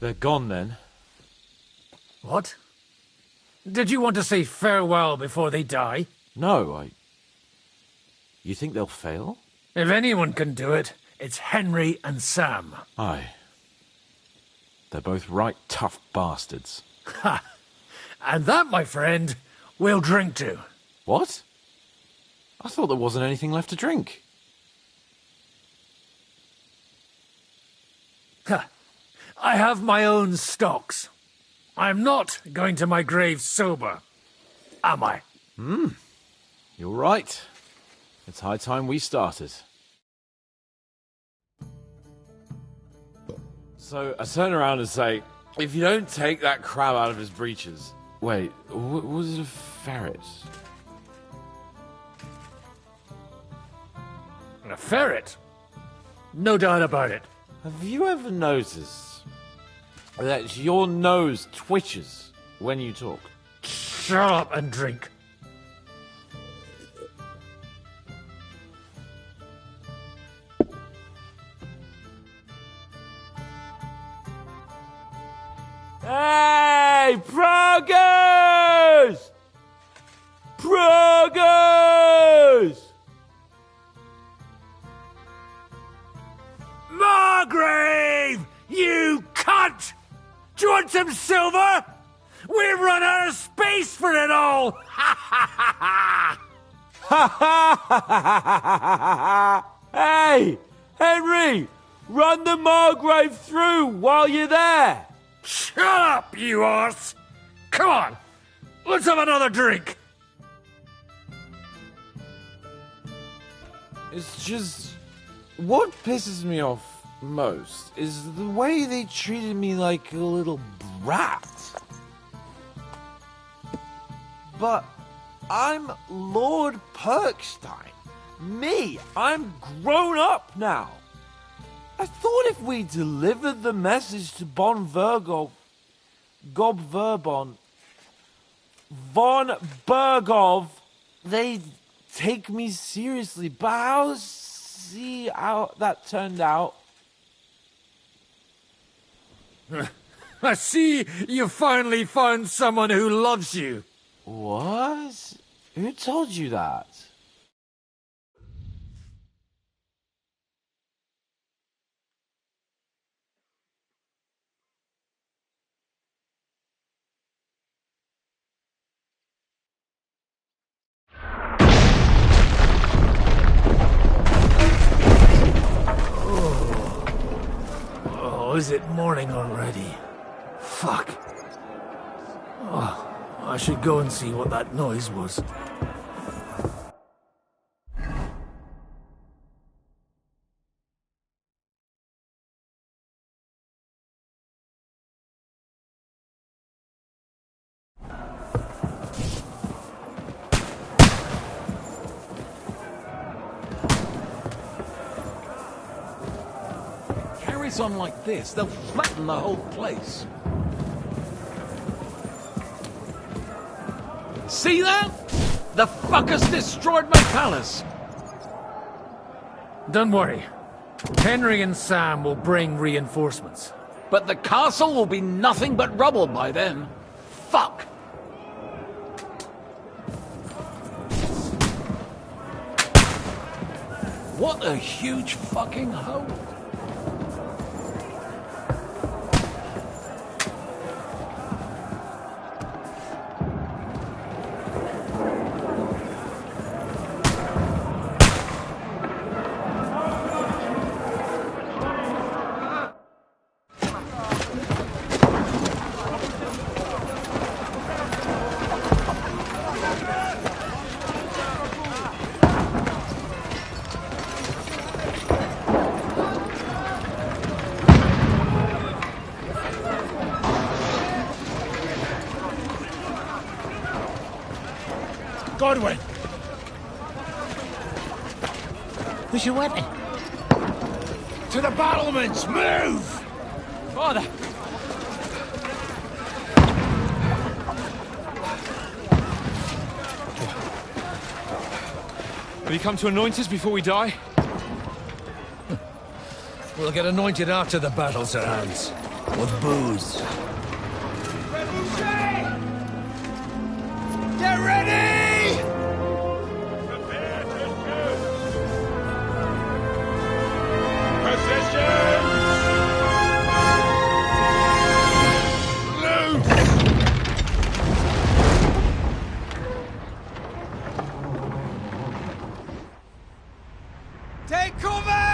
They're gone then? What? Did you want to say farewell before they die? No, You think they'll fail? If anyone can do it, it's Henry and Sam. Aye. They're both right tough bastards. Ha! And that, my friend, we'll drink to. What? I thought there wasn't anything left to drink. Ha! I have my own stocks. I'm not going to my grave sober, am I? You're right. It's high time we started. So I turn around and say, if you don't take that crab out of his breeches... Wait, was it a ferret? A ferret? No doubt about it. Have you ever noticed that your nose twitches when you talk? Shut up and drink. Hey, progress! Progress! Margrave! You cunt! Do you want some silver? We've run out of space for it all! Ha ha ha ha! Hey, Henry! Run the Margrave through while you're there! Shut up, you arse! Come on! Let's have another drink! It's just... What pisses me off most is the way they treated me like a little brat. But I'm Lord Perkstein. Me, I'm grown up now. I thought if we delivered the message to Von Vergov, Gob Verbon, Von Bergov, they'd take me seriously. But I'll see how that turned out. I see you finally found someone who loves you. What? Who told you that? Oh, is it morning already? Fuck. Oh, I should go and see what that noise was. Carries on like this, they'll flatten the whole place. See that? The fuckers destroyed my palace. Don't worry. Henry and Sam will bring reinforcements. But the castle will be nothing but rubble by then. Fuck! What a huge fucking hole. Godwin! Where's your weapon? To the battlements! Move! Father! Will you come to anoint us before we die? We'll get anointed after the battles are hands. With booze. Get ready! Prepare to shoot! Positions! Loose! Take cover!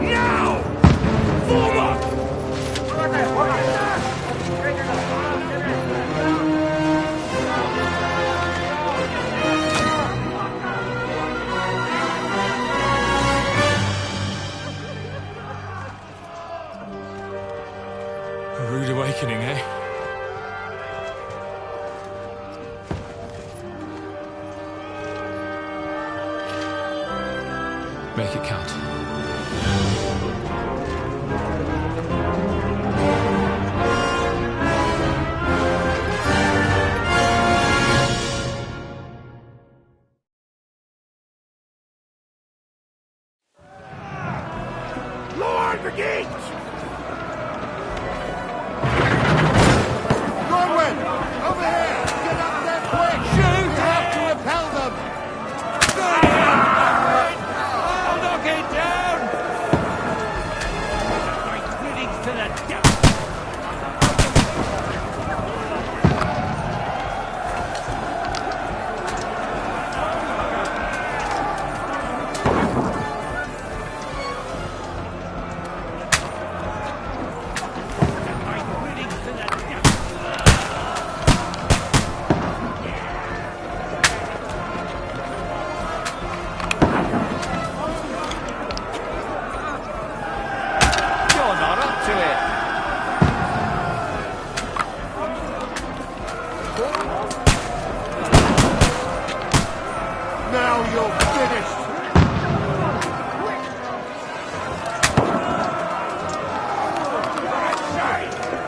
Now! Form up! A rude awakening, eh? Make it count. Lord the gates! Godwin! Over here! Get up there quick! Shoot! Have to repel them! I'll knock it down! Greetings to the devil! Greetings to the devil! You're not up to it! Now you're finished!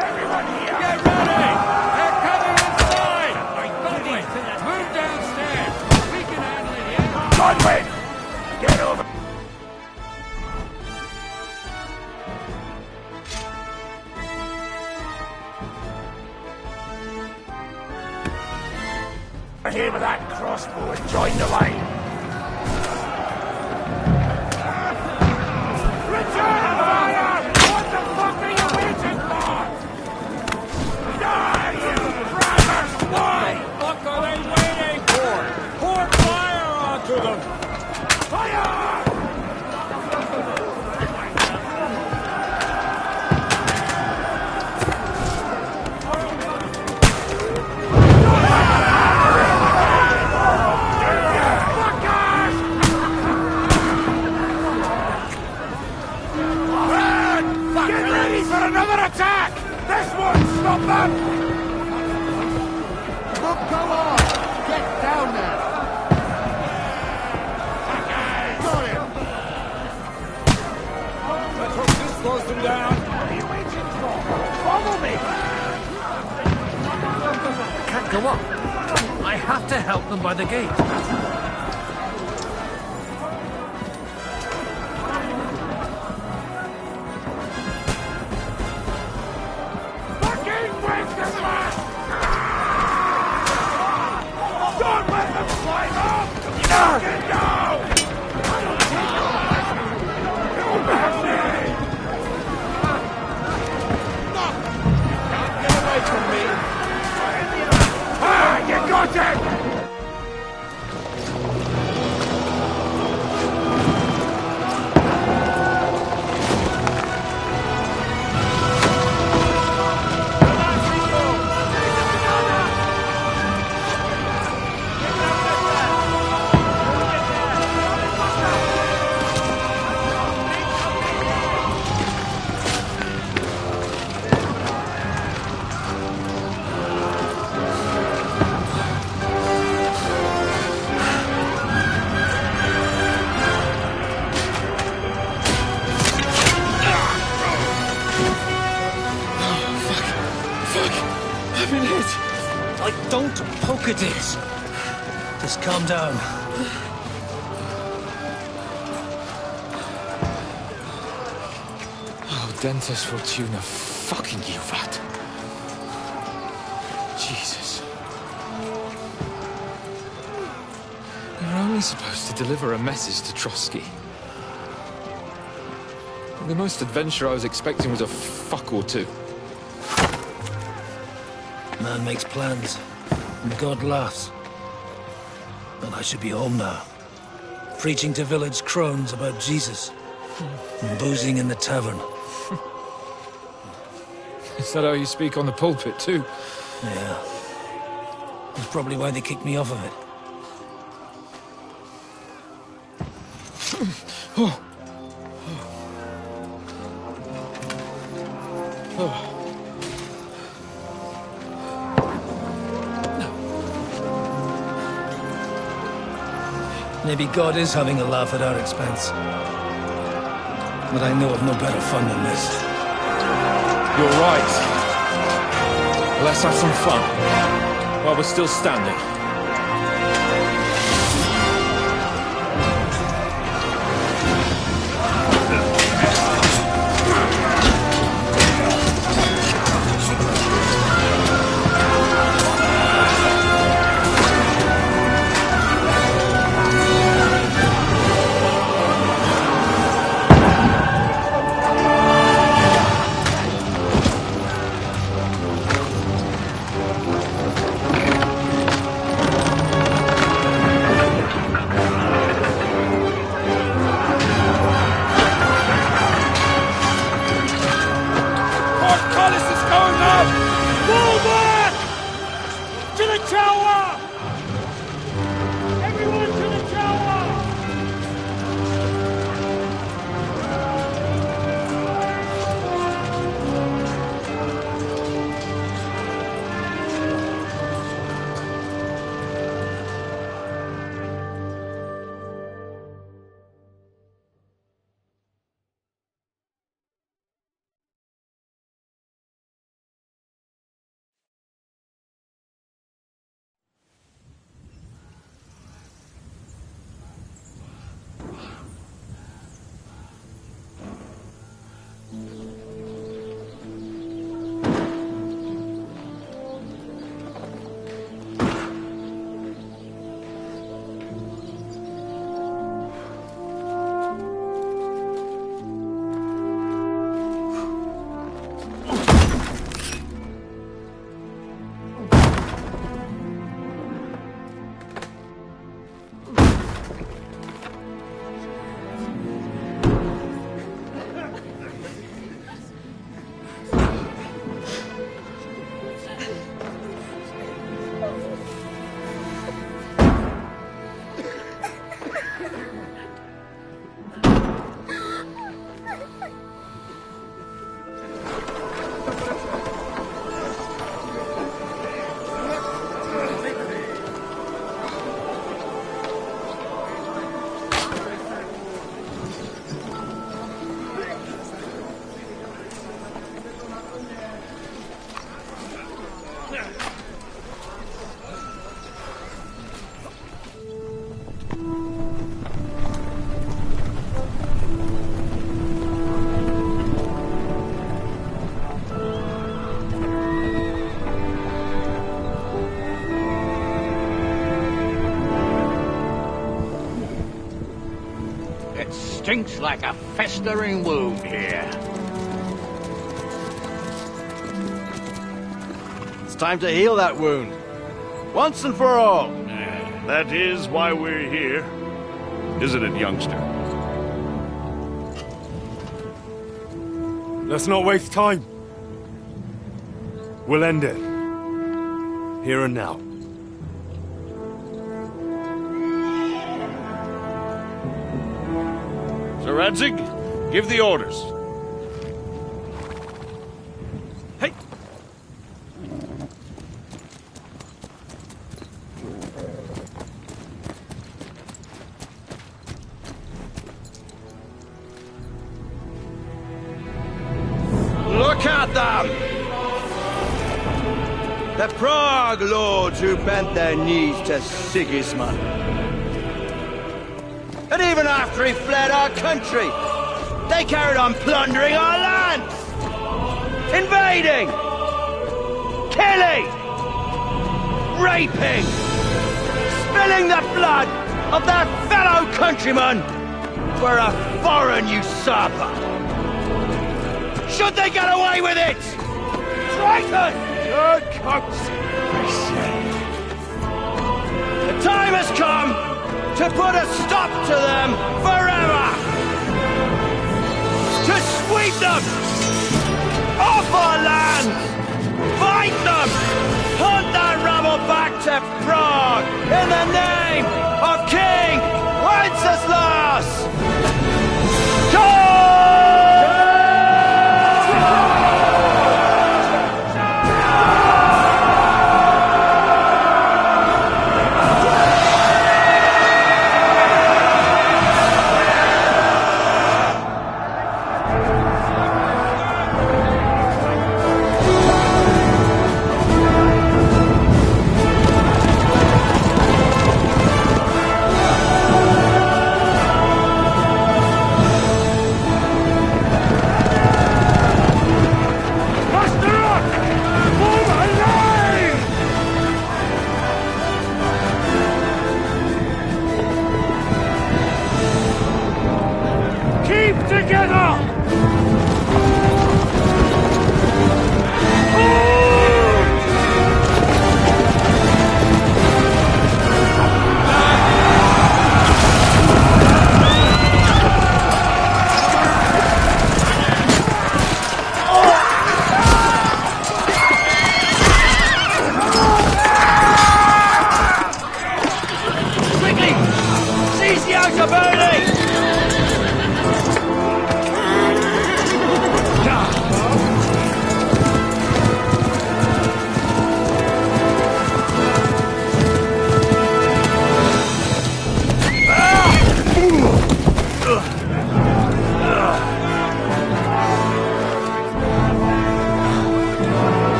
Everyone here! Get ready! They're coming inside! Godwin, move downstairs! We can handle it here! Godwin! Get over! Here with that crossbow and join the line! Return fire! What the fuck are you waiting for? Die, you braggers! Why? What are they waiting for? Pour fire onto them! Fire! Get ready for another attack! This won't stop them! Look, go on! Get down there! Got him! Let's hope this slows them down. What are you waiting for? Follow me! I can't go up. I have to help them by the gate. Fucking break this man! Don't let them climb up! Fucking down! Get away from me! Ah, you got it! I've been hit! Don't poke at it. Just calm down. Oh, Dentes Fortuna, fucking you rat. Jesus. You're only supposed to deliver a message to Trotsky. The most adventure I was expecting was a fuck or two. Man makes plans, and God laughs. But I should be home now. Preaching to village crones about Jesus. And boozing in the tavern. Is that how you speak on the pulpit, too? Yeah. That's probably why they kicked me off of it. Oh. Maybe God is having a laugh at our expense. But I know of no better fun than this. You're right. Let's have some fun. While we're still standing. Stinks like a festering wound here. It's time to heal that wound. Once and for all. That is why we're here. Isn't it, youngster? Let's not waste time. We'll end it. Here and now. Sir Radzig, give the orders. Hey! Look at them! The Prague lords who bent their knees to Sigismund. And even after he fled our country, they carried on plundering our lands! Invading! Killing! Raping! Spilling the blood of their fellow countrymen for a foreign usurper! Should they get away with it? Traitors! Turncoats! The time has come to put a stop to them forever! To sweep them off our lands! Fight them! Hunt that rabble back to Prague in the name of King Wenceslas!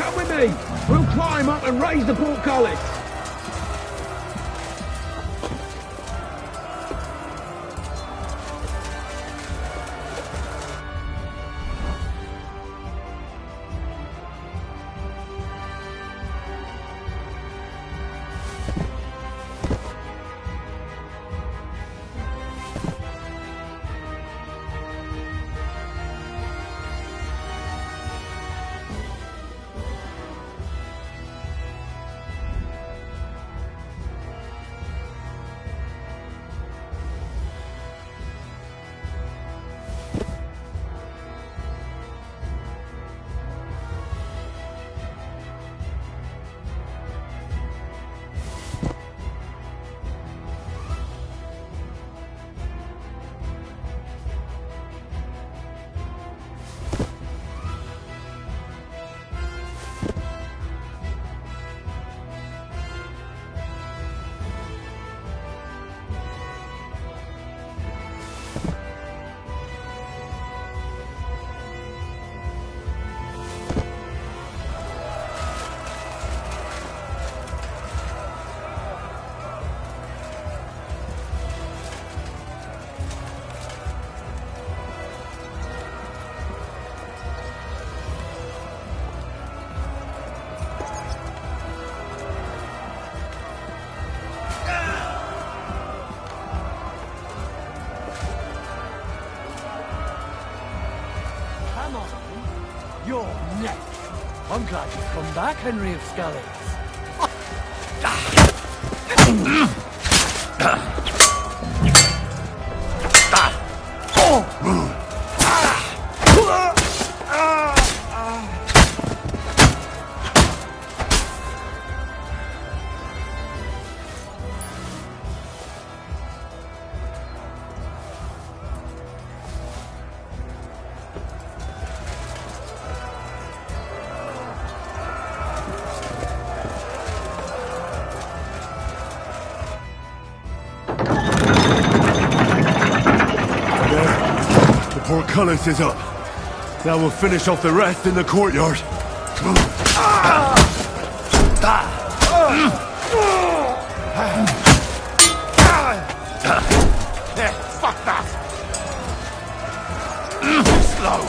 Come with me! We'll climb up and raise the portcullis! Your neck! I'm glad you've come back, Henry of Skellies. Portcullis is up. Now we'll finish off the rest in the courtyard. There, fuck that! Slow!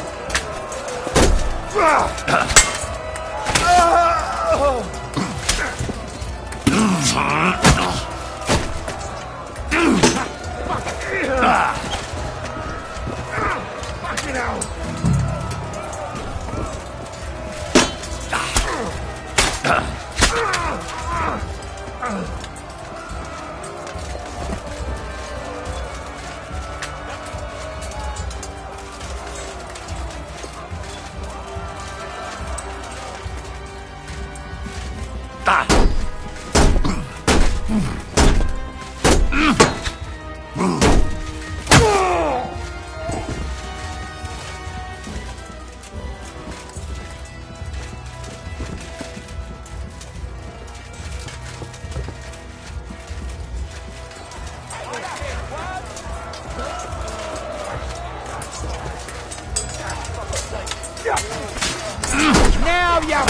Now you're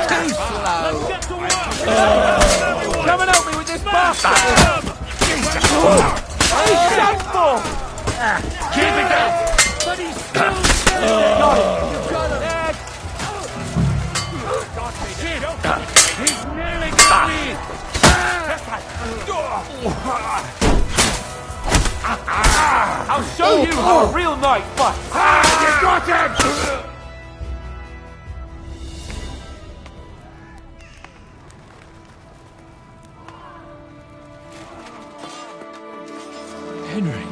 too slow. Let's get to work! Come and help me with this bastard! He's done for! Keep it down! But he's still Got it! Got it! He's nearly got me! I'll show you how a real knight fights! You got him! Henry.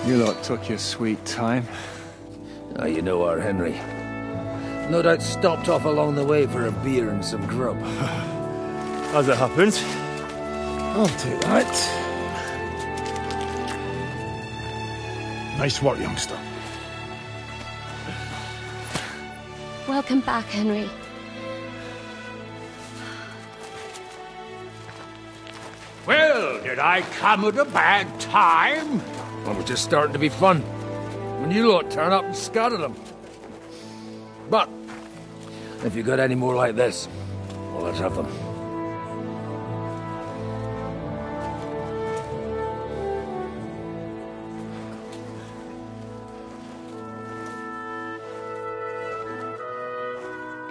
You lot took your sweet time. Ah, you know our Henry. No doubt stopped off along the way for a beer and some grub. As it happens. I'll take that. Nice work, youngster. Welcome back, Henry. Where Did I come at a bad time? Well, we're just starting to be fun. When you lot turn up and scatter them. But, if you got any more like this, well, let's have them.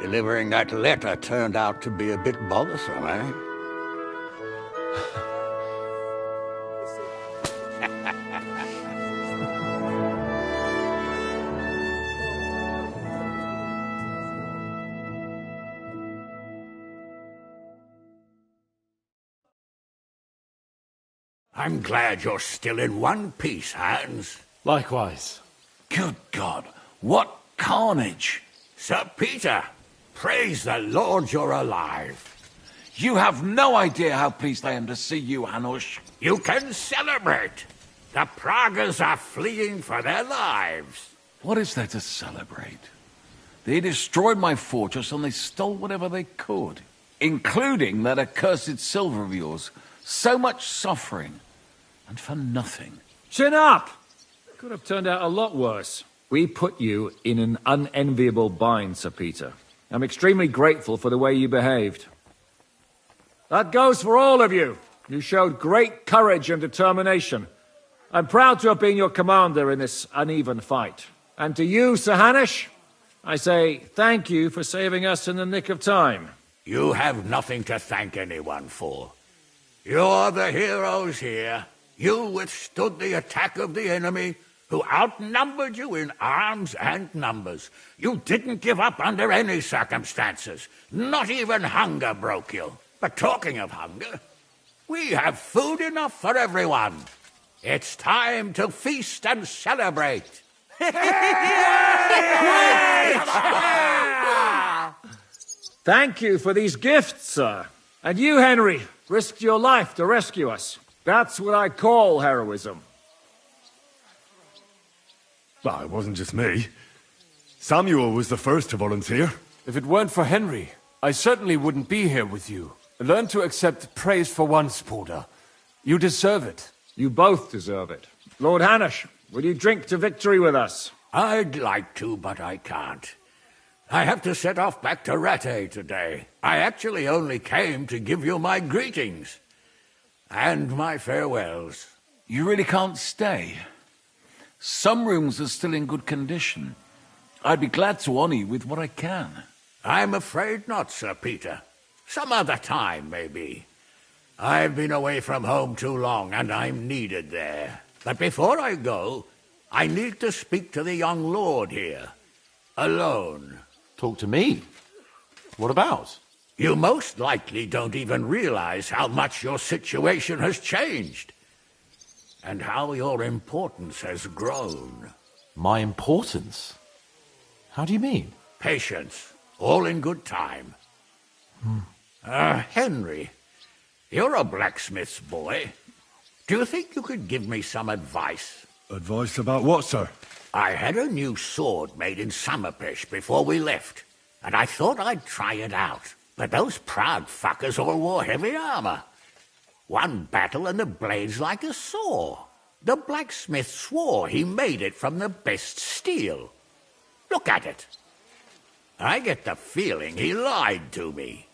Delivering that letter turned out to be a bit bothersome, eh? I'm glad you're still in one piece, Hans. Likewise. Good God, what carnage! Sir Peter, praise the Lord you're alive. You have no idea how pleased I am to see you, Hanush. You can celebrate. The Pragas are fleeing for their lives. What is there to celebrate? They destroyed my fortress and they stole whatever they could, including that accursed silver of yours. So much suffering, and for nothing. Chin up! Could have turned out a lot worse. We put you in an unenviable bind, Sir Peter. I'm extremely grateful for the way you behaved. That goes for all of you. You showed great courage and determination. I'm proud to have been your commander in this uneven fight. And to you, Sir Hanush, I say thank you for saving us in the nick of time. You have nothing to thank anyone for. You're the heroes here. You withstood the attack of the enemy, who outnumbered you in arms and numbers. You didn't give up under any circumstances. Not even hunger broke you. But talking of hunger, we have food enough for everyone. It's time to feast and celebrate. Thank you for these gifts, sir. And you, Henry, risked your life to rescue us. That's what I call heroism. Well, it wasn't just me. Samuel was the first to volunteer. If it weren't for Henry, I certainly wouldn't be here with you. Learn to accept praise for once, Porter. You deserve it. You both deserve it. Lord Hanush, will you drink to victory with us? I'd like to, but I can't. I have to set off back to Rites today. I actually only came to give you my greetings. And my farewells. You really can't stay. Some rooms are still in good condition. I'd be glad to honor you with what I can. I'm afraid not, Sir Peter. Some other time, maybe. I've been away from home too long, and I'm needed there. But before I go, I need to speak to the young lord here. Alone. Talk to me? What about? You most likely don't even realize how much your situation has changed. And how your importance has grown. My importance? How do you mean? Patience. All in good time. Henry, you're a blacksmith's boy. Do you think you could give me some advice? Advice about what, sir? I had a new sword made in Summerpish before we left, and I thought I'd try it out. But those proud fuckers all wore heavy armor. One battle and the blade's like a saw. The blacksmith swore he made it from the best steel. Look at it. I get the feeling he lied to me.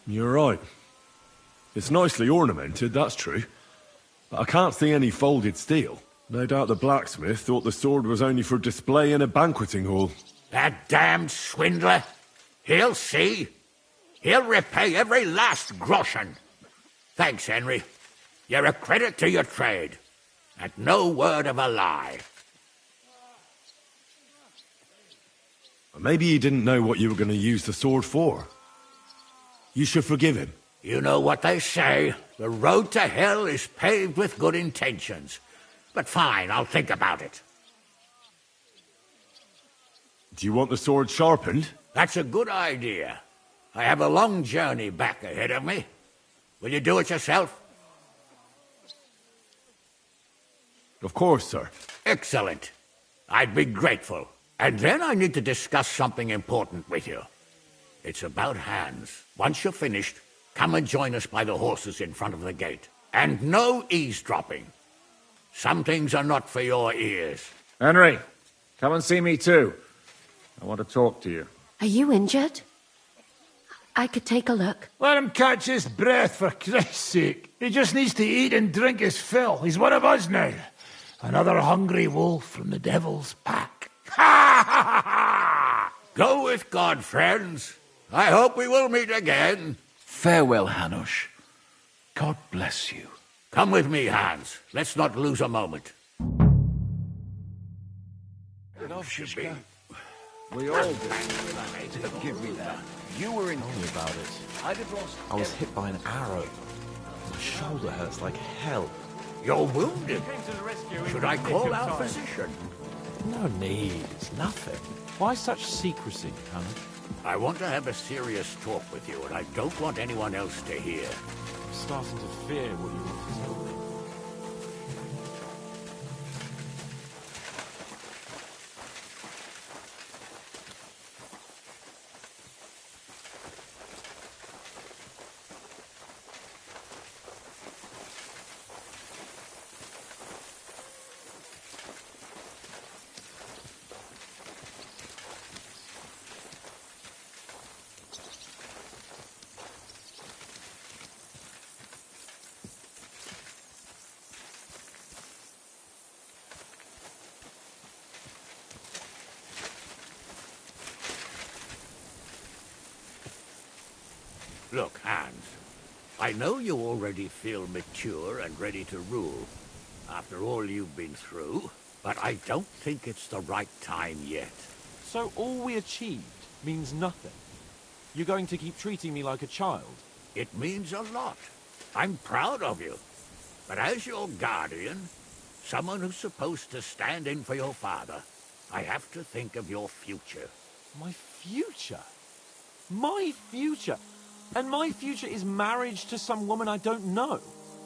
You're right. It's nicely ornamented, that's true. But I can't see any folded steel. No doubt the blacksmith thought the sword was only for display in a banqueting hall. That damned swindler. He'll see. He'll repay every last groschen. Thanks, Henry. You're a credit to your trade. And no word of a lie. Maybe he didn't know what you were going to use the sword for. You should forgive him. You know what they say. The road to hell is paved with good intentions. But fine, I'll think about it. Do you want the sword sharpened? That's a good idea. I have a long journey back ahead of me. Will you do it yourself? Of course, sir. Excellent. I'd be grateful. And then I need to discuss something important with you. It's about Hans. Once you're finished, come and join us by the horses in front of the gate. And no eavesdropping. Some things are not for your ears. Henry, come and see me too. I want to talk to you. Are you injured? I could take a look. Let him catch his breath, for Christ's sake. He just needs to eat and drink his fill. He's one of us now. Another hungry wolf from the devil's pack. Ha ha ha! Go with God, friends. I hope we will meet again. Farewell, Hanush. God bless you. Come with me, Hans. Let's not lose a moment. Enough, Shishka. We all do. Give me that. You were in Tell me about it. I'd have lost. I was hit by an arrow. My shoulder hurts like hell. You're wounded. Should I call our physician? No need. It's nothing. Why such secrecy, Hannah? I want to have a serious talk with you, and I don't want anyone else to hear. I'm starting to fear what you want to tell me. Look, Hans, I know you already feel mature and ready to rule, after all you've been through, but I don't think it's the right time yet. So all we achieved means nothing? You're going to keep treating me like a child? It means a lot. I'm proud of you. But as your guardian, someone who's supposed to stand in for your father, I have to think of your future. My future? My future? And my future is marriage to some woman I don't know.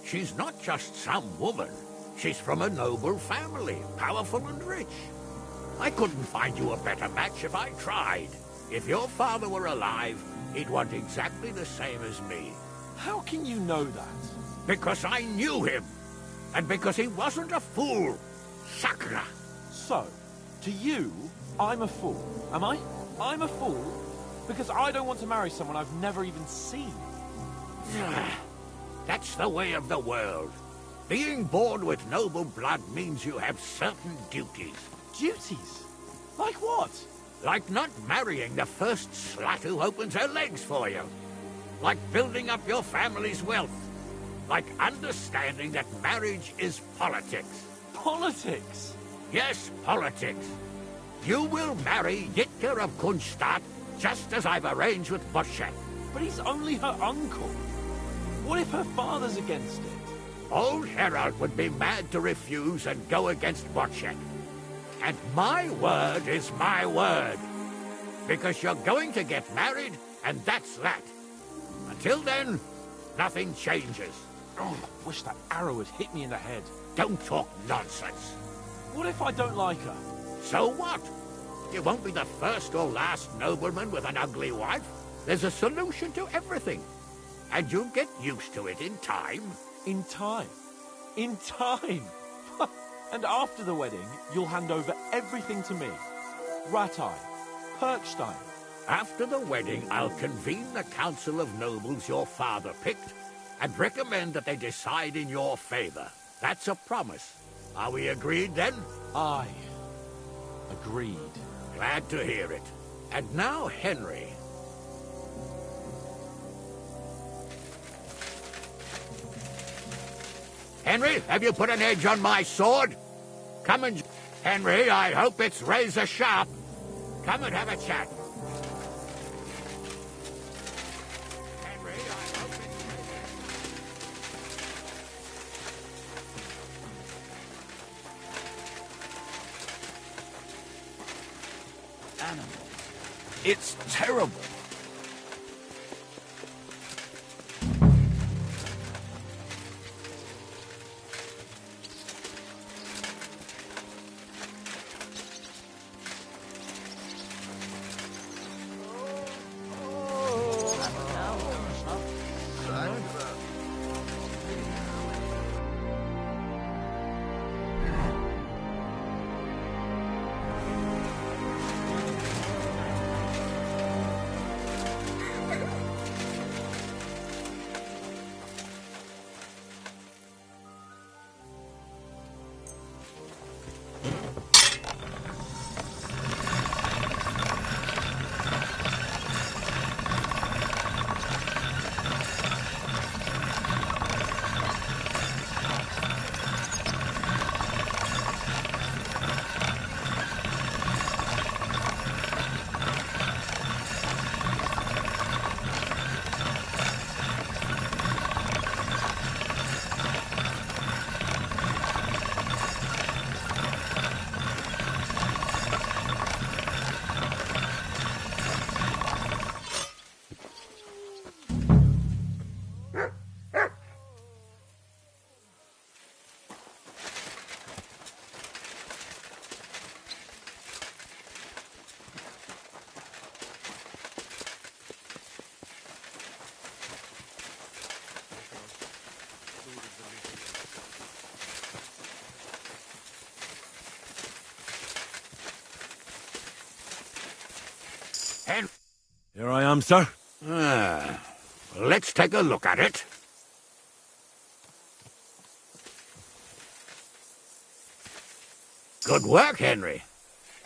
She's not just some woman. She's from a noble family, powerful and rich. I couldn't find you a better match if I tried. If your father were alive, he'd want exactly the same as me. How can you know that? Because I knew him. And because he wasn't a fool. Sakra. So, to you, I'm a fool, am I? I'm a fool because I don't want to marry someone I've never even seen. That's the way of the world. Being born with noble blood means you have certain duties. Duties? Like what? Like not marrying the first slut who opens her legs for you. Like building up your family's wealth. Like understanding that marriage is politics. Politics? Yes, politics. You will marry Yitka of Kunstadt, just as I've arranged with Boschek. But he's only her uncle. What if her father's against it? Old Herald would be mad to refuse and go against Boschek. And my word is my word. Because you're going to get married, and that's that. Until then, nothing changes. Oh, I wish that arrow had hit me in the head. Don't talk nonsense. What if I don't like her? So what? You won't be the first or last nobleman with an ugly wife. There's a solution to everything. And you'll get used to it in time. In time? In time? And after the wedding, you'll hand over everything to me. Ratai, Perkstein. After the wedding, I'll convene the council of nobles your father picked and recommend that they decide in your favor. That's a promise. Are we agreed then? Aye. Agreed. Glad to hear it. And now, Henry. Henry, have you put an edge on my sword? Come and... Henry, I hope it's razor sharp. Come and have a chat. Henry, I hope it's... Animal. It's terrible. Here I am, sir. Let's take a look at it. Good work, Henry.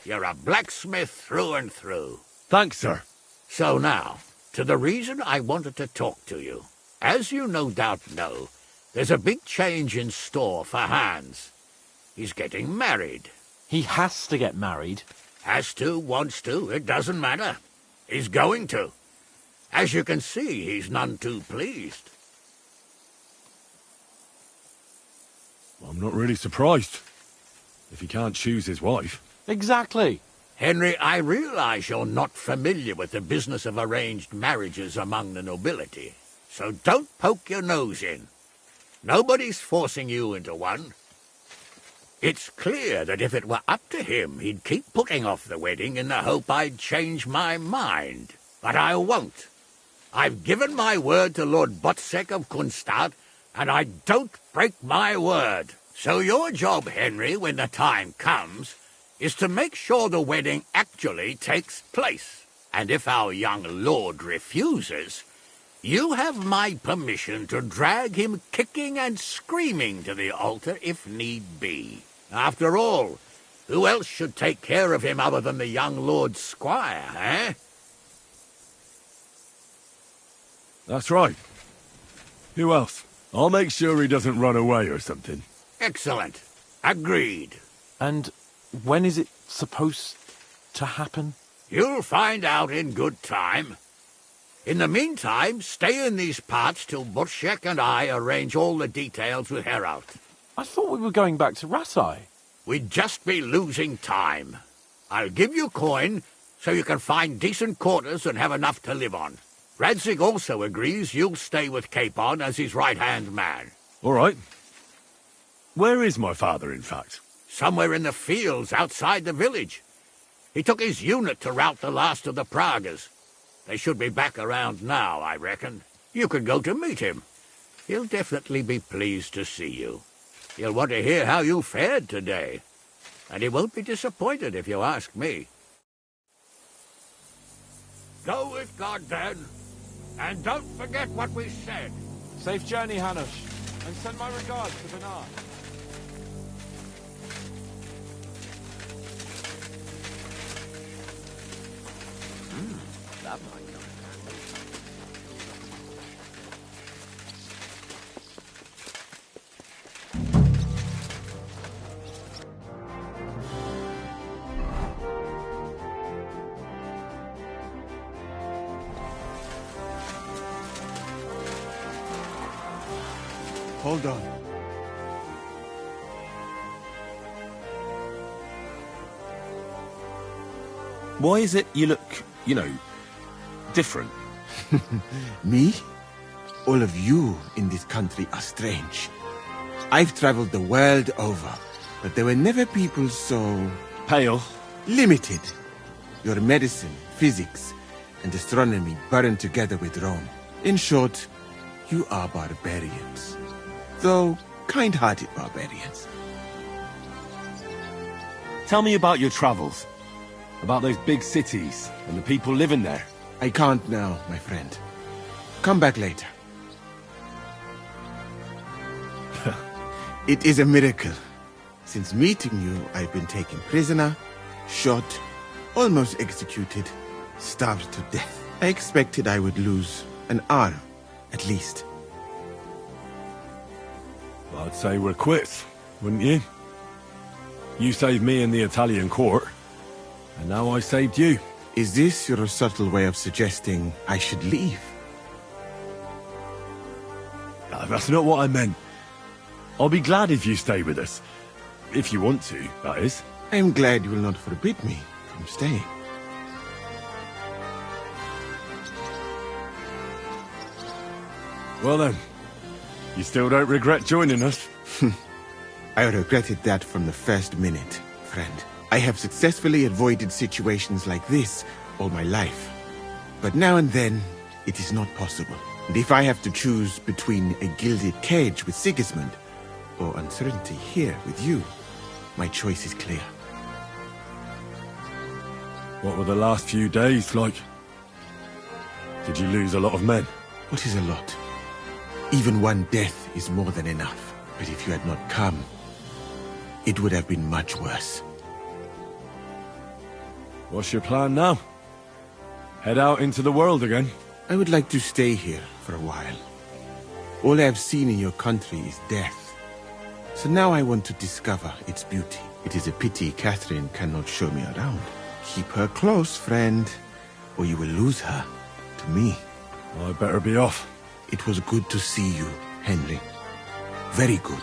You're a blacksmith through and through. Thanks, sir. So now, to the reason I wanted to talk to you. As you no doubt know, there's a big change in store for Hans. He's getting married. He has to get married. Has to, wants to, it doesn't matter. He's going to. As you can see, he's none too pleased. Well, I'm not really surprised. If he can't choose his wife. Exactly. Henry, I realize you're not familiar with the business of arranged marriages among the nobility, so don't poke your nose in. Nobody's forcing you into one. It's clear that if it were up to him, he'd keep putting off the wedding in the hope I'd change my mind. But I won't. I've given my word to Lord Botsek of Kunstad, and I don't break my word. So your job, Henry, when the time comes, is to make sure the wedding actually takes place. And if our young lord refuses, you have my permission to drag him kicking and screaming to the altar if need be. After all, who else should take care of him other than the young lord's squire, eh? That's right. Who else? I'll make sure he doesn't run away or something. Excellent. Agreed. And when is it supposed to happen? You'll find out in good time. In the meantime, stay in these parts till Botsek and I arrange all the details with Herald. I thought we were going back to Ratai. We'd just be losing time. I'll give you coin so you can find decent quarters and have enough to live on. Radzig also agrees you'll stay with Capon as his right-hand man. All right. Where is my father, in fact? Somewhere in the fields outside the village. He took his unit to rout the last of the Pragas. They should be back around now, I reckon. You could go to meet him. He'll definitely be pleased to see you. He'll want to hear how you fared today. And he won't be disappointed if you ask me. Go with God, then. And don't forget what we said. Safe journey, Hanush. And send my regards to Bernard. That might come. Hold on. Why is it you look, different? Me? All of you in this country are strange. I've traveled the world over, but there were never people so... pale. Limited. Your medicine, physics, and astronomy burned together with Rome. In short, you are barbarians. Though kind-hearted barbarians. Tell me about your travels. About those big cities and the people living there. I can't now, my friend. Come back later. It is a miracle. Since meeting you, I've been taken prisoner, shot, almost executed, starved to death. I expected I would lose an arm, at least. I'd say we're quits, wouldn't you? You saved me in the Italian court, and now I saved you. Is this your subtle way of suggesting I should leave? No, that's not what I meant. I'll be glad if you stay with us. If you want to, that is. I am glad you will not forbid me from staying. Well then, you still don't regret joining us? I regretted that from the first minute, friend. I have successfully avoided situations like this all my life. But now and then, it is not possible. And if I have to choose between a gilded cage with Sigismund or uncertainty here with you, my choice is clear. What were the last few days like? Did you lose a lot of men? What is a lot? Even one death is more than enough. But if you had not come, it would have been much worse. What's your plan now? Head out into the world again? I would like to stay here for a while. All I have seen in your country is death. So now I want to discover its beauty. It is a pity Catherine cannot show me around. Keep her close, friend, or you will lose her to me. I better be off. It was good to see you, Henry. Very good.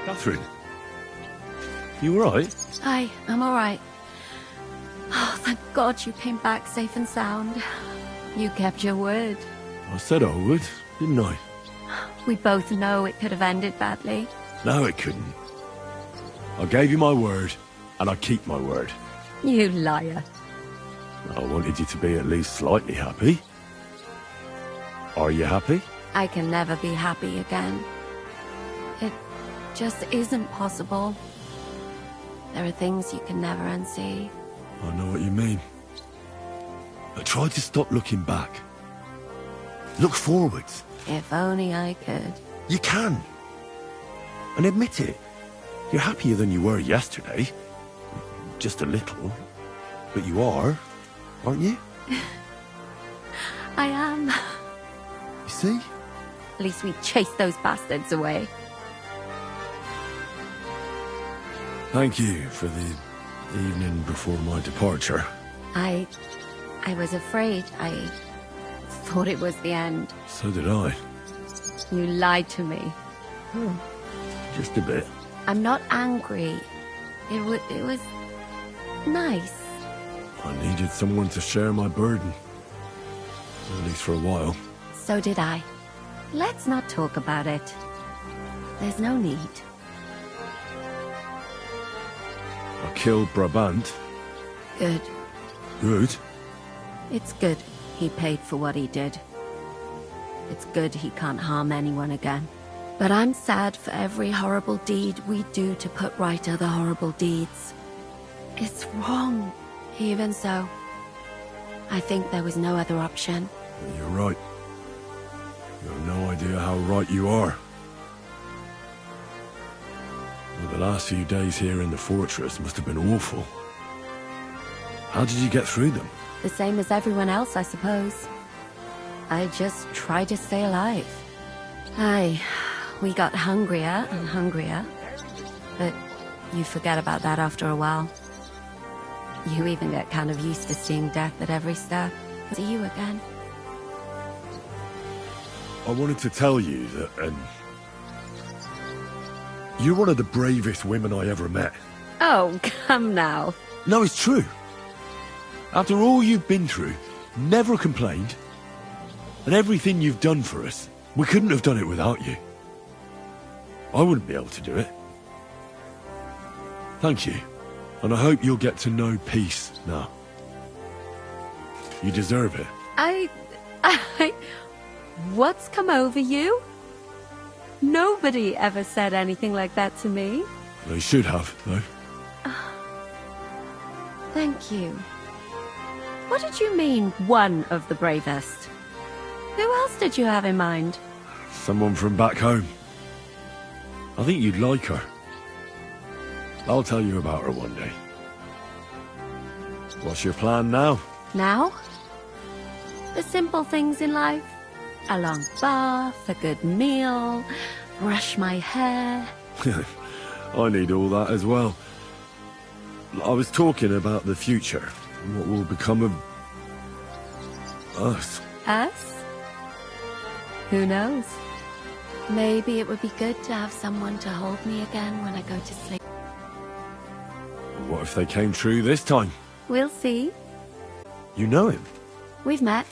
Catherine, you alright? I'm all right. Oh, thank God you came back safe and sound. You kept your word. I said I would, didn't I? We both know it could have ended badly. No, it couldn't. I gave you my word, and I keep my word. You liar. I wanted you to be at least slightly happy. Are you happy? I can never be happy again. It just isn't possible. There are things you can never unsee. I know what you mean. But try to stop looking back. Look forwards. If only I could. You can. And admit it. You're happier than you were yesterday. Just a little. But you are, aren't you? I am. You see? At least we chased those bastards away. Thank you for the evening before my departure. I was afraid. I thought it was the end. So did I. You lied to me. Just a bit. I'm not angry. It was nice. I needed someone to share my burden. At least for a while. So did I. Let's not talk about it. There's no need. I killed Brabant. Good. Good? It's good he paid for what he did. It's good he can't harm anyone again. But I'm sad for every horrible deed we do to put right other horrible deeds. It's wrong. Even so, I think there was no other option. You're right. You have no idea how right you are. Well, the last few days here in the fortress must have been awful. How did you get through them? The same as everyone else, I suppose. I just tried to stay alive. We got hungrier and hungrier. But you forget about that after a while. You even get kind of used to seeing death at every step. See you again. I wanted to tell you that, you're one of the bravest women I ever met. Oh, come now. No, it's true. After all you've been through, never complained. And everything you've done for us, we couldn't have done it without you. I wouldn't be able to do it. Thank you. And I hope you'll get to know peace now. You deserve it. What's come over you? Nobody ever said anything like that to me. They should have, though. Thank you. What did you mean, one of the bravest? Who else did you have in mind? Someone from back home. I think you'd like her. I'll tell you about her one day. What's your plan now? Now? The simple things in life. A long bath, a good meal, brush my hair. I need all that as well. I was talking about the future. What will become of us? Us? Who knows? Maybe it would be good to have someone to hold me again when I go to sleep. What if they came true this time? We'll see. You know him? We've met.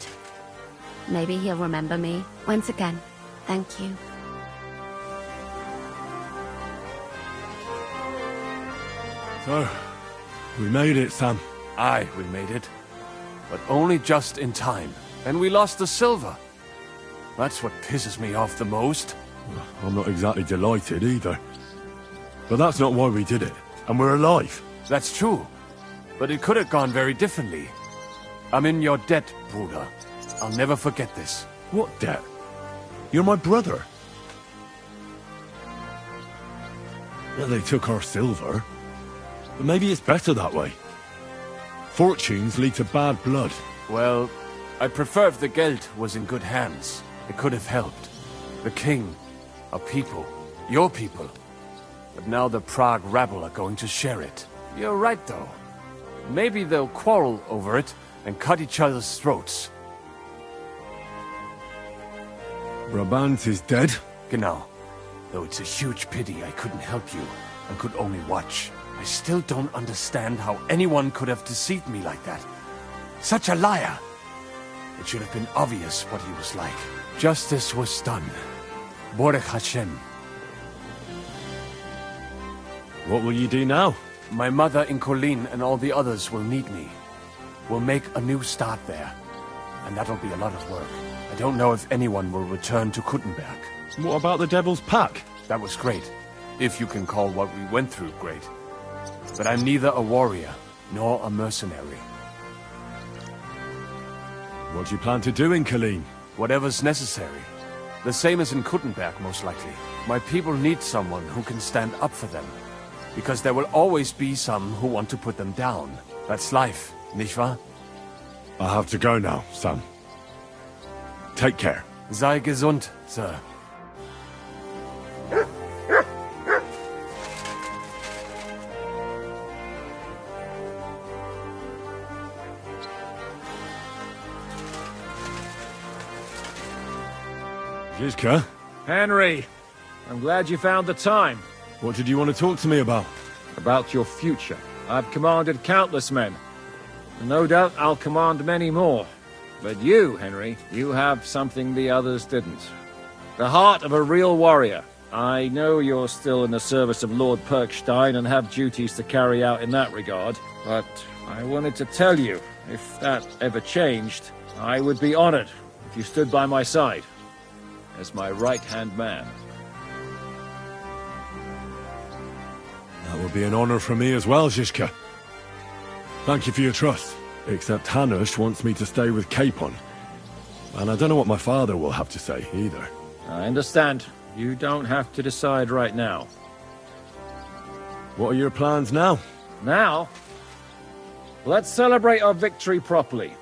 Maybe he'll remember me. Once again, thank you. So, we made it, Sam. Aye, we made it. But only just in time. And we lost the silver. That's what pisses me off the most. I'm not exactly delighted either. But that's not why we did it. And we're alive. That's true. But it could have gone very differently. I'm in your debt, Bruder. I'll never forget this. What debt? You're my brother. Yeah, they took our silver. But maybe it's better that way. Fortunes lead to bad blood. Well, I prefer if the Geld was in good hands. It could have helped. The king, our people, your people. But now the Prague rabble are going to share it. You're right, though. Maybe they'll quarrel over it and cut each other's throats. Brabant is dead? Genau. Though it's a huge pity I couldn't help you and could only watch. I still don't understand how anyone could have deceived me like that. Such a liar! It should have been obvious what he was like. Justice was done. Baruch Hashem. What will you do now? My mother in Colleen and all the others will need me. We'll make a new start there. And that'll be a lot of work. I don't know if anyone will return to Kuttenberg. What about the Devil's Pack? That was great. If you can call what we went through great. But I'm neither a warrior, nor a mercenary. What do you plan to do in Colleen? Whatever's necessary. The same as in Kuttenberg, most likely. My people need someone who can stand up for them. Because there will always be some who want to put them down. That's life, nicht wahr? I have to go now, Sam. Take care. Sei gesund, Sir. Jizka? Henry, I'm glad you found the time. What did you want to talk to me about? About your future. I've commanded countless men. And no doubt I'll command many more. But you, Henry, you have something the others didn't. The heart of a real warrior. I know you're still in the service of Lord Perkstein and have duties to carry out in that regard, but I wanted to tell you, if that ever changed, I would be honored if you stood by my side as my right-hand man. That would be an honor for me as well, Zizka. Thank you for your trust. Except Hanush wants me to stay with Capon. And I don't know what my father will have to say, either. I understand. You don't have to decide right now. What are your plans now? Now? Let's celebrate our victory properly.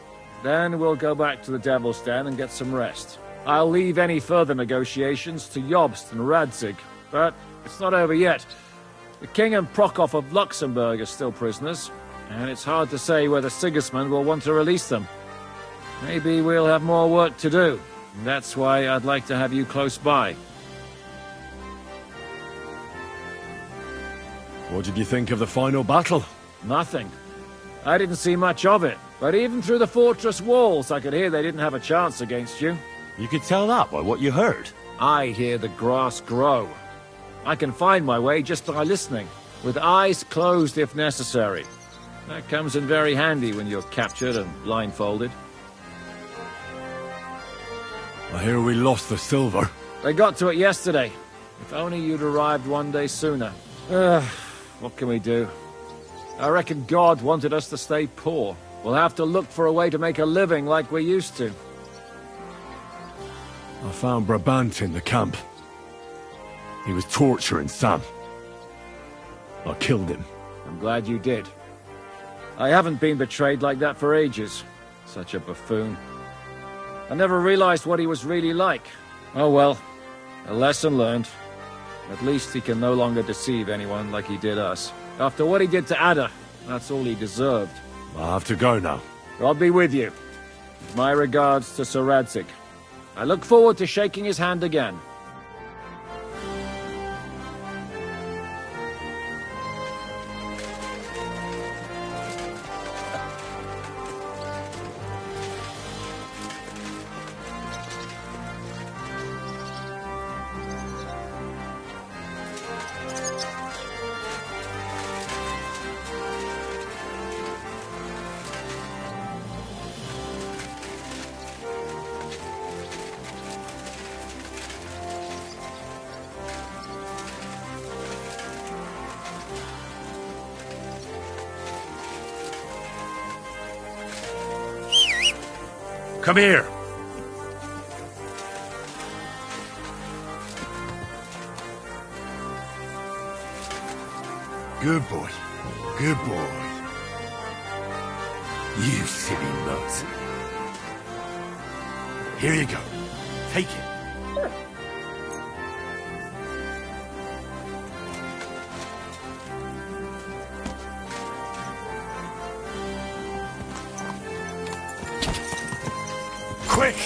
Then we'll go back to the Devil's Den and get some rest. I'll leave any further negotiations to Jobst and Radzig, but it's not over yet. The King and Prokop of Luxembourg are still prisoners, and it's hard to say whether Sigismund will want to release them. Maybe we'll have more work to do. That's why I'd like to have you close by. What did you think of the final battle? Nothing. I didn't see much of it, but even through the fortress walls I could hear they didn't have a chance against you. You could tell that by what you heard. I hear the grass grow. I can find my way just by listening, with eyes closed if necessary. That comes in very handy when you're captured and blindfolded. I hear we lost the silver. They got to it yesterday. If only you'd arrived one day sooner. What can we do? I reckon God wanted us to stay poor. We'll have to look for a way to make a living like we used to. I found Brabant in the camp. He was torturing Sam. I killed him. I'm glad you did. I haven't been betrayed like that for ages. Such a buffoon. I never realized what he was really like. Oh well, a lesson learned. At least he can no longer deceive anyone like he did us. After what he did to Ada, that's all he deserved. I have to go now. God be with you. My regards to Sir Radzig. I look forward to shaking his hand again. Come here. Good boy. Good boy. You silly nut. Here you go. Take it. Quick!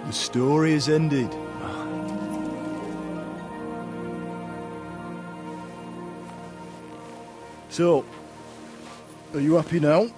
The story is ended. So, are you happy now?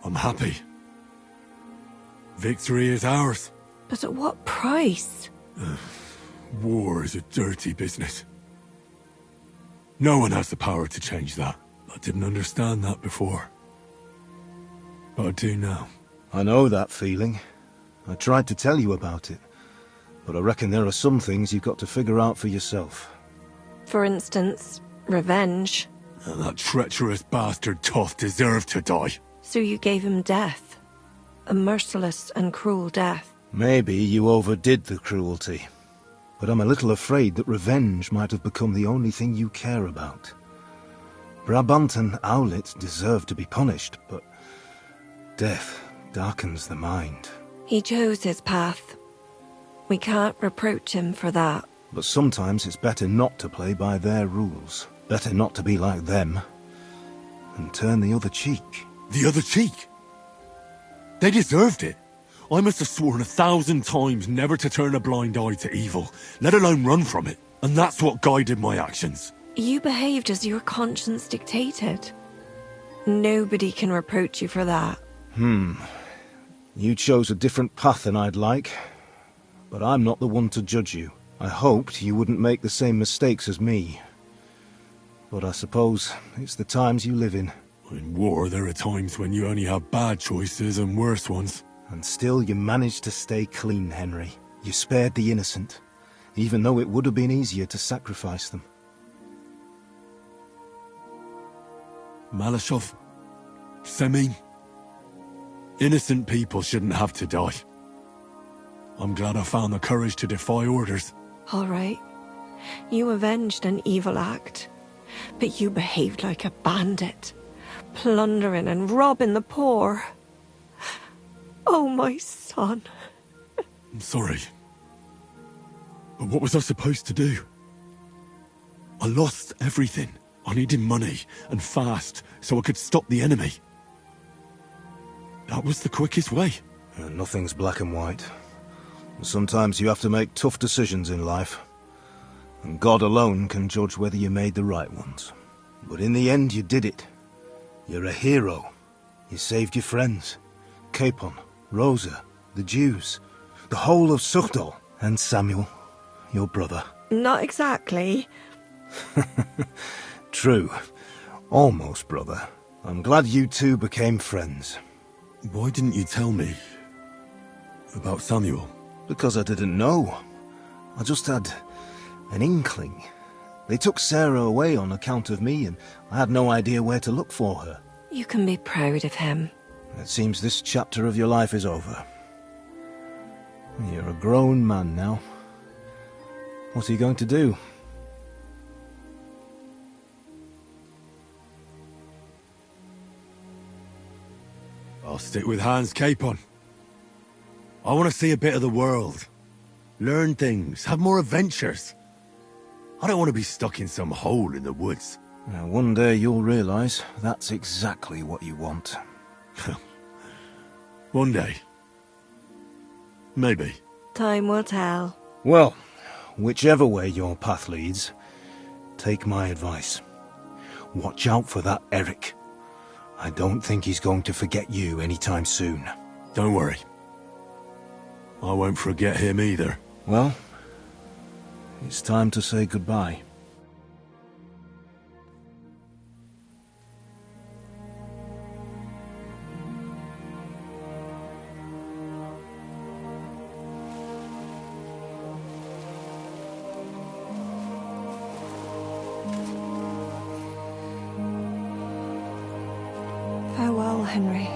I'm happy. Victory is ours. But at what price? War is a dirty business. No one has the power to change that. I didn't understand that before. But I do now. I know that feeling. I tried to tell you about it. But I reckon there are some things you've got to figure out for yourself. For instance, revenge. And that treacherous bastard Toth deserved to die. So you gave him death. A merciless and cruel death. Maybe you overdid the cruelty. But I'm a little afraid that revenge might have become the only thing you care about. Brabant and Owlet deserve to be punished, but death darkens the mind. He chose his path. We can't reproach him for that. But sometimes it's better not to play by their rules. Better not to be like them. And turn the other cheek. The other cheek? They deserved it. I must have sworn 1,000 times never to turn a blind eye to evil, let alone run from it. And that's what guided my actions. You behaved as your conscience dictated. Nobody can reproach you for that. You chose a different path than I'd like. But I'm not the one to judge you. I hoped you wouldn't make the same mistakes as me. But I suppose it's the times you live in. In war, there are times when you only have bad choices and worse ones. And still you managed to stay clean, Henry. You spared the innocent, even though it would have been easier to sacrifice them. Malashov, Semyon, innocent people shouldn't have to die. I'm glad I found the courage to defy orders. All right. You avenged an evil act, but you behaved like a bandit, plundering and robbing the poor. Oh, my son. I'm sorry. But what was I supposed to do? I lost everything. I needed money, and fast, so I could stop the enemy. That was the quickest way. Nothing's black and white. Sometimes you have to make tough decisions in life. And God alone can judge whether you made the right ones. But in the end, you did it. You're a hero. You saved your friends. Capon, Rosa, the Jews, the whole of Sugdol, and Samuel, your brother. Not exactly. True. Almost, brother. I'm glad you two became friends. Why didn't you tell me about Samuel? Because I didn't know. I just had an inkling. They took Sarah away on account of me, and I had no idea where to look for her. You can be proud of him. It seems this chapter of your life is over. You're a grown man now. What are you going to do? I'll stick with Hans Capon. I want to see a bit of the world. Learn things, have more adventures. I don't want to be stuck in some hole in the woods. Now, one day you'll realize that's exactly what you want. One day. Maybe. Time will tell. Well, whichever way your path leads, take my advice. Watch out for that Eric. I don't think he's going to forget you anytime soon. Don't worry. I won't forget him either. Well, it's time to say goodbye. Farewell, Henry.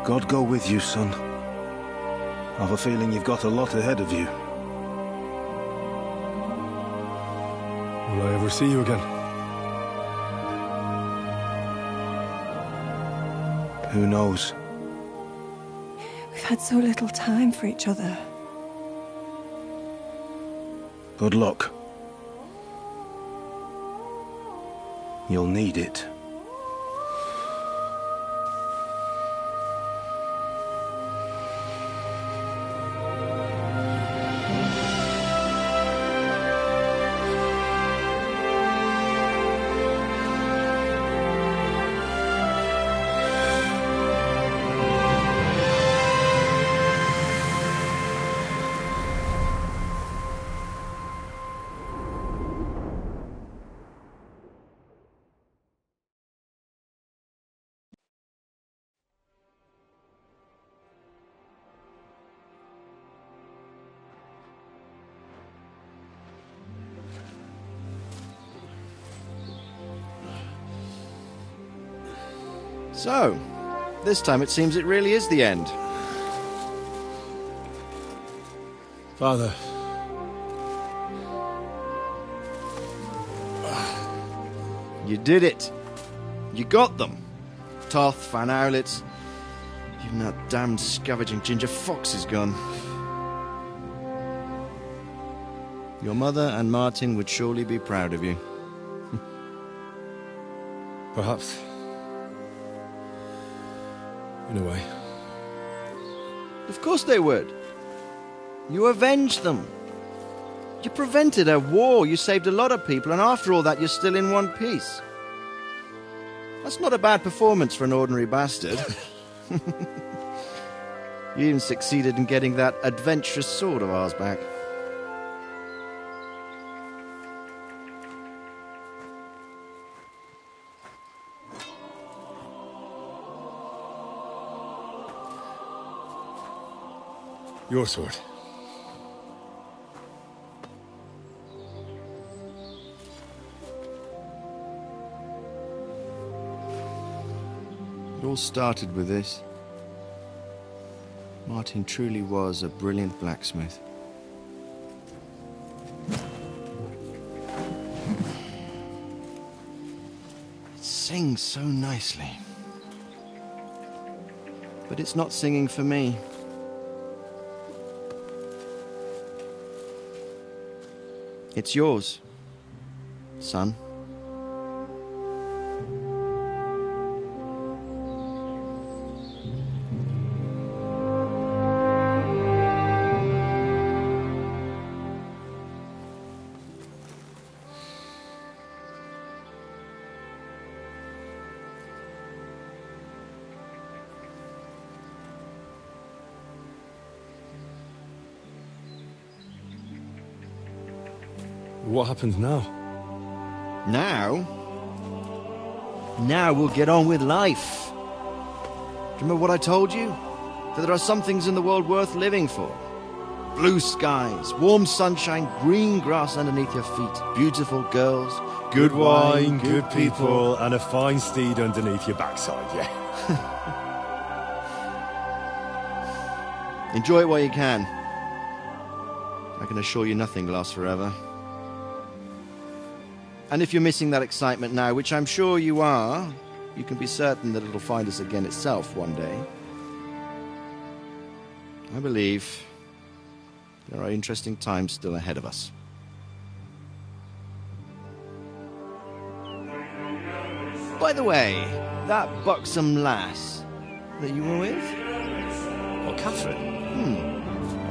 God go with you, son. I've a feeling you've got a lot ahead of you. Will I ever see you again? Who knows? We've had so little time for each other. Good luck. You'll need it. So, this time it seems it really is the end. Father. You did it. You got them. Toth, Van Owlitz. Even that damned scavenging ginger fox is gone. Your mother and Martin would surely be proud of you. Perhaps. In a way. Of course they would. You avenged them. You prevented a war, you saved a lot of people, and after all that you're still in one piece. That's not a bad performance for an ordinary bastard. You even succeeded in getting that adventurous sword of ours back. Your sword. It all started with this. Martin truly was a brilliant blacksmith. It sings so nicely. But it's not singing for me. It's yours, son. What happens now? Now? Now we'll get on with life. Do you remember what I told you? That there are some things in the world worth living for. Blue skies, warm sunshine, green grass underneath your feet, beautiful girls, Good wine, good people, and a fine steed underneath your backside, yeah. Enjoy it while you can. I can assure you nothing lasts forever. And if you're missing that excitement now, which I'm sure you are, you can be certain that it'll find us again itself one day. I believe there are interesting times still ahead of us. By the way, that buxom lass that you were with? What, Catherine?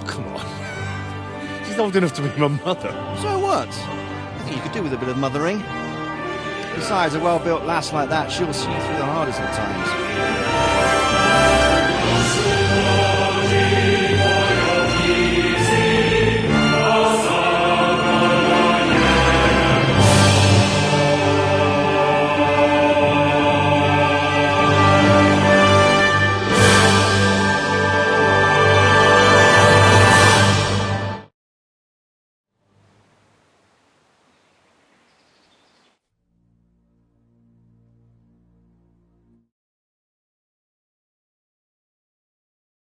Oh, come on. She's old enough to be my mother. So what? I think you could do with a bit of mothering. Besides, a well-built lass like that, she'll see you through the hardest of times.